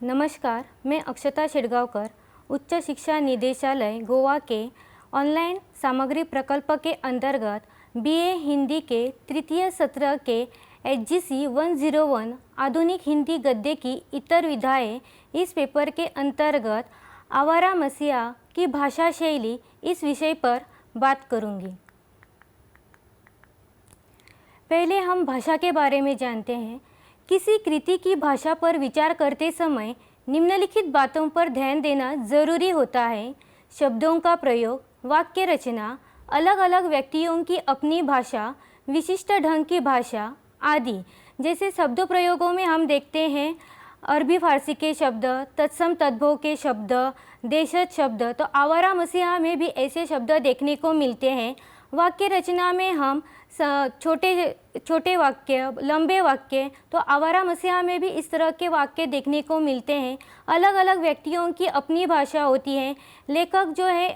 नमस्कार, मैं अक्षता शिरगांवकर उच्च शिक्षा निदेशालय गोवा के ऑनलाइन सामग्री प्रकल्प के अंतर्गत बीए हिंदी के तृतीय सत्र के HGC 101 आधुनिक हिंदी गद्य की इतर विधाएं इस पेपर के अंतर्गत आवारा मसीहा की भाषा शैली इस विषय पर बात करूंगी। पहले हम भाषा के बारे में जानते हैं। किसी कृति की भाषा पर विचार करते समय निम्नलिखित बातों पर ध्यान देना जरूरी होता है। शब्दों का प्रयोग, वाक्य रचना, अलग अलग व्यक्तियों की अपनी भाषा, विशिष्ट ढंग की भाषा आदि। जैसे शब्द प्रयोगों में हम देखते हैं अरबी फारसी के शब्द, तत्सम तद्भव के शब्द, देशज शब्द, तो आवारा मसीहा में भी ऐसे शब्द देखने को मिलते हैं। वाक्य रचना में हम छोटे छोटे वाक्य, लंबे वाक्य, तो आवारा मसीहा में भी इस तरह के वाक्य देखने को मिलते हैं। अलग अलग व्यक्तियों की अपनी भाषा होती है। लेखक जो है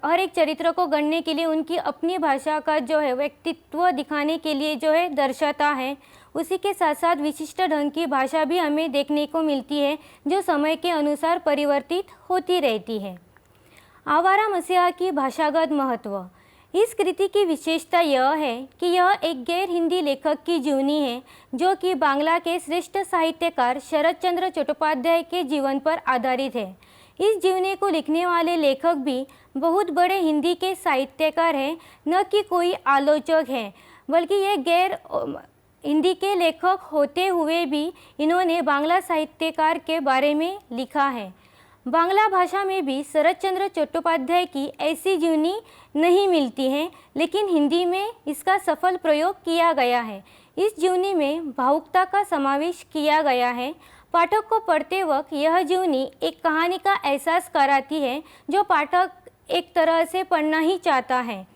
हर एक चरित्र को गढ़ने के लिए उनकी अपनी भाषा का जो है व्यक्तित्व दिखाने के लिए जो है दर्शाता है। उसी के साथ साथ विशिष्ट ढंग की भाषा भी हमें देखने को मिलती है जो समय के अनुसार परिवर्तित होती रहती है। आवारा मसीहा की भाषागत महत्व। इस कृति की विशेषता यह है कि यह एक गैर हिंदी लेखक की जीवनी है जो कि बांग्ला के श्रेष्ठ साहित्यकार शरत चंद्र चट्टोपाध्याय के जीवन पर आधारित है। इस जीवनी को लिखने वाले लेखक भी बहुत बड़े हिंदी के साहित्यकार हैं, न कि कोई आलोचक हैं, बल्कि ये गैर हिंदी के लेखक होते हुए भी इन्होंने बांग्ला साहित्यकार के बारे में लिखा है। बांग्ला भाषा में भी शरत चंद्र चट्टोपाध्याय की ऐसी जीवनी नहीं मिलती है, लेकिन हिंदी में इसका सफल प्रयोग किया गया है। इस जीवनी में भावुकता का समावेश किया गया है। पाठक को पढ़ते वक्त यह जीवनी एक कहानी का एहसास कराती है जो पाठक एक तरह से पढ़ना ही चाहता है।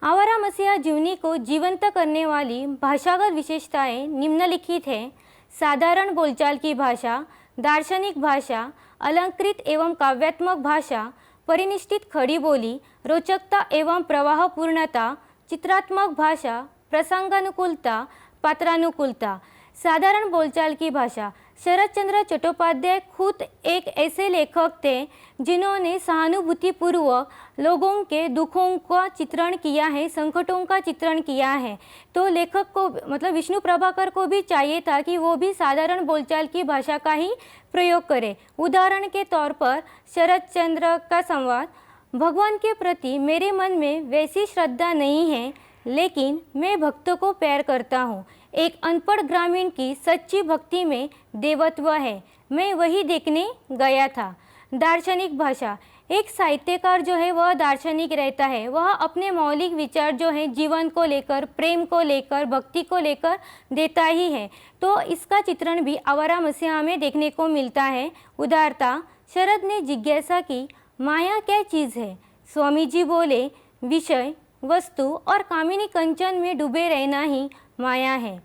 आवारा मसीहा जीवनी को जीवंत करने वाली भाषागत विशेषताएं निम्नलिखित हैं। साधारण बोलचाल की भाषा, दार्शनिक भाषा, अलंकृत एवं काव्यात्मक भाषा, परिनिष्ठित खड़ी बोली, रोचकता एवं प्रवाहपूर्णता, चित्रात्मक भाषा, प्रसंगानुकूलता, पात्रानुकूलता। साधारण बोलचाल की भाषा। शरत चंद्र चट्टोपाध्याय खुद एक ऐसे लेखक थे जिन्होंने सहानुभूतिपूर्वक लोगों के दुखों का चित्रण किया है, संकटों का चित्रण किया है। तो लेखक को मतलब विष्णु प्रभाकर को भी चाहिए था कि वो भी साधारण बोलचाल की भाषा का ही प्रयोग करे। उदाहरण के तौर पर शरत चंद्र का संवाद, भगवान के प्रति मेरे मन में वैसी श्रद्धा नहीं है, लेकिन मैं भक्त को प्यार करता हूँ। एक अनपढ़ ग्रामीण की सच्ची भक्ति में देवत्व है, मैं वही देखने गया था। दार्शनिक भाषा। एक साहित्यकार जो है वह दार्शनिक रहता है। वह अपने मौलिक विचार जो है जीवन को लेकर, प्रेम को लेकर, भक्ति को लेकर देता ही है। तो इसका चित्रण भी आवारा मसीहा में देखने को मिलता है। उदारता। शरद ने जिज्ञासा की, माया क्या चीज़ है? स्वामी जी बोले, विषय, वस्तु और कामिनी कंचन में डूबे रहना ही माया है।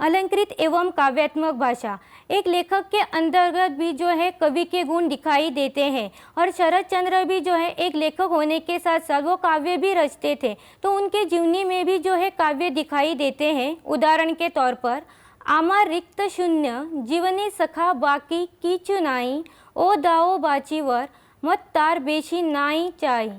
अलंकृत एवं काव्यात्मक भाषा। एक लेखक के अंतर्गत भी जो है कवि के गुण दिखाई देते हैं और शरत चंद्र भी जो है एक लेखक होने के साथ साथ वो काव्य भी रचते थे, तो उनके जीवनी में भी जो है काव्य दिखाई देते हैं। उदाहरण के तौर पर, आमा रिक्त शून्य जीवने सखा बाकी कीचु नाई, ओ दाओ बाचीवर मत तार बेशी नाई चाई।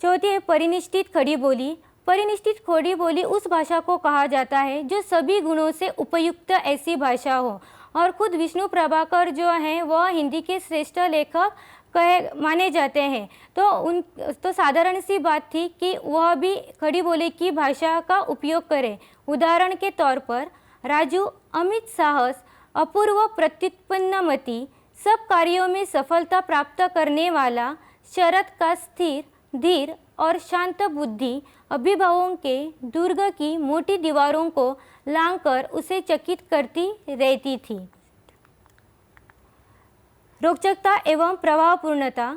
चौथी है परिनिष्ठित खड़ी बोली। परिनिष्ठित खड़ी बोली उस भाषा को कहा जाता है जो सभी गुणों से उपयुक्त ऐसी भाषा हो। और खुद विष्णु प्रभाकर जो हैं वह हिंदी के श्रेष्ठ लेखक माने जाते हैं। तो साधारण सी बात थी कि वह भी खड़ी बोली की भाषा का उपयोग करें। उदाहरण के तौर पर, राजू अमित साहस, अपूर्व प्रत्युत्पन्नमति, सब कार्यों में सफलता प्राप्त करने वाला, शरद का स्थिर, धीर और शांत बुद्धि अभिभावों के दुर्ग की मोटी दीवारों को लांघकर उसे चकित करती रहती थी। रोचकता एवं प्रवाहपूर्णता।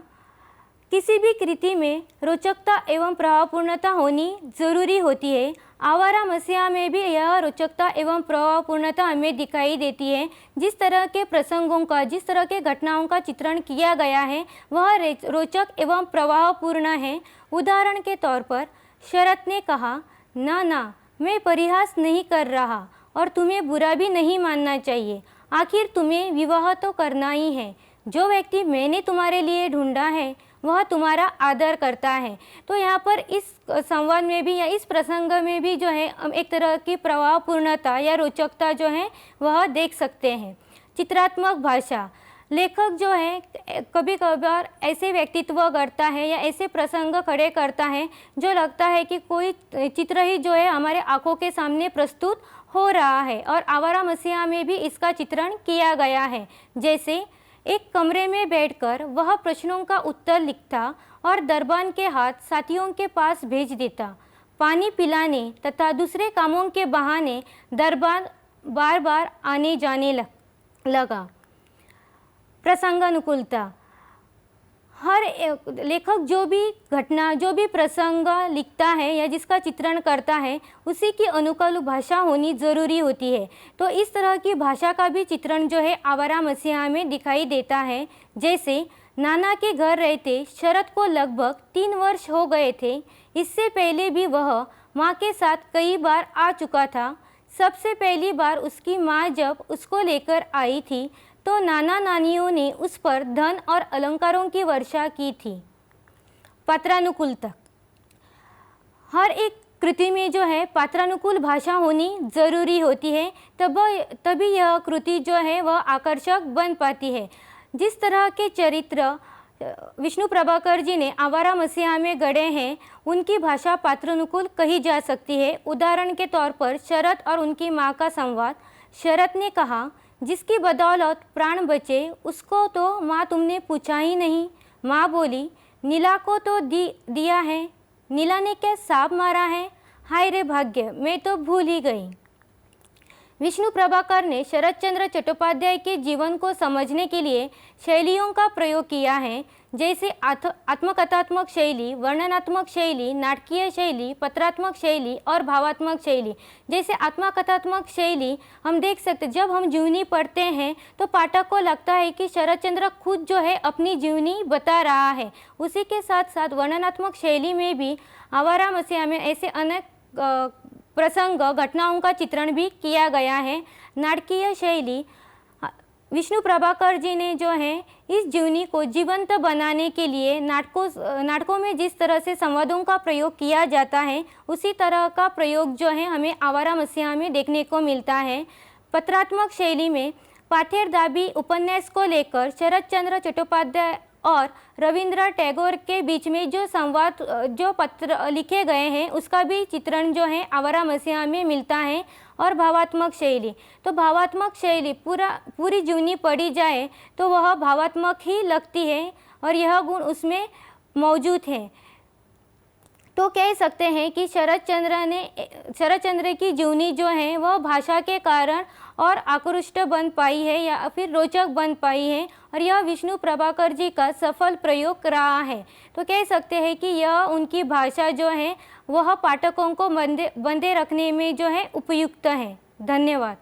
किसी भी कृति में रोचकता एवं प्रवाहपूर्णता होनी जरूरी होती है। आवारा मसीहा में भी यह रोचकता एवं प्रवाहपूर्णता हमें दिखाई देती है। जिस तरह के प्रसंगों का, जिस तरह के घटनाओं का चित्रण किया गया है वह रोचक एवं प्रवाहपूर्ण है। उदाहरण के तौर पर, शरत ने कहा, ना ना, मैं परिहास नहीं कर रहा और तुम्हें बुरा भी नहीं मानना चाहिए। आखिर तुम्हें विवाह तो करना ही है। जो व्यक्ति मैंने तुम्हारे लिए ढूंढा है वह तुम्हारा आदर करता है। तो यहाँ पर इस संवाद में भी या इस प्रसंग में भी जो है हम एक तरह की प्रभावपूर्णता या रोचकता जो है वह देख सकते हैं। चित्रात्मक भाषा, लेखक जो है कभी कभार ऐसे व्यक्तित्व करता है या ऐसे प्रसंग खड़े करता है जो लगता है कि कोई चित्र ही जो है हमारे आंखों के सामने प्रस्तुत हो रहा है, और आवारा मसीहा में भी इसका चित्रण किया गया है। जैसे एक कमरे में बैठकर वह प्रश्नों का उत्तर लिखता और दरबान के हाथ साथियों के पास भेज देता। पानी पिलाने तथा दूसरे कामों के बहाने दरबान बार बार आने जाने लगा। प्रसंगानुकूलता, हर लेखक जो भी घटना, जो भी प्रसंग लिखता है या जिसका चित्रण करता है उसी की अनुकूल भाषा होनी ज़रूरी होती है। तो इस तरह की भाषा का भी चित्रण जो है आवारा मसीहा में दिखाई देता है। जैसे नाना के घर रहते शरद को लगभग 3 वर्ष हो गए थे। इससे पहले भी वह माँ के साथ कई बार आ चुका था। सबसे पहली बार उसकी माँ जब उसको लेकर आई थी तो नाना नानियों ने उस पर धन और अलंकारों की वर्षा की थी। पात्रानुकूलता, हर एक कृति में जो है पात्रानुकूल भाषा होनी ज़रूरी होती है, तभी यह कृति जो है वह आकर्षक बन पाती है। जिस तरह के चरित्र विष्णु प्रभाकर जी ने आवारा मसीहा में गढ़े हैं उनकी भाषा पात्रानुकूल कही जा सकती है। उदाहरण के तौर पर शरद और उनकी माँ का संवाद। शरद ने कहा, जिसकी बदौलत प्राण बचे उसको तो माँ तुमने पूछा ही नहीं। माँ बोली, नीला को तो दिया है, नीला ने क्या सांप मारा है? हाय रे भाग्य, मैं तो भूल ही गई। विष्णु प्रभाकर ने शरद चंद्र चट्टोपाध्याय के जीवन को समझने के लिए शैलियों का प्रयोग किया है, जैसे आत्मकथात्मक शैली, वर्णनात्मक शैली, नाटकीय शैली, पत्रात्मक शैली और भावात्मक शैली। जैसे आत्मकथात्मक शैली हम देख सकते, जब हम जीवनी पढ़ते हैं तो पाठक को लगता है कि शरद चंद्र खुद जो है अपनी जीवनी बता रहा है। उसी के साथ साथ वर्णनात्मक शैली में भी आवारा मसीहा में ऐसे अनेक प्रसंग, घटनाओं का चित्रण भी किया गया है। नाटकीय शैली, विष्णु प्रभाकर जी ने जो है इस जीवनी को जीवंत बनाने के लिए नाटकों में जिस तरह से संवादों का प्रयोग किया जाता है उसी तरह का प्रयोग जो है हमें आवारा मसीहा में देखने को मिलता है। पत्रात्मक शैली में पाथेर दाबी उपन्यास को लेकर शरद चंद्र चट्टोपाध्याय और रविंद्र टैगोर के बीच में जो पत्र लिखे गए हैं उसका भी चित्रण जो है आवारा मसीहा में मिलता है। और भावात्मक शैली, तो भावात्मक शैली पूरी जीवनी पढ़ी जाए तो वह भावात्मक ही लगती है और यह गुण उसमें मौजूद है। तो कह सकते हैं कि शरद चंद्र की जीवनी जो है वह भाषा के कारण और आकृष्ट बन पाई है या फिर रोचक बन पाई है, और यह विष्णु प्रभाकर जी का सफल प्रयोग रहा है। तो कह सकते हैं कि यह उनकी भाषा जो है वह पाठकों को बंधे रखने में जो है उपयुक्त है। धन्यवाद।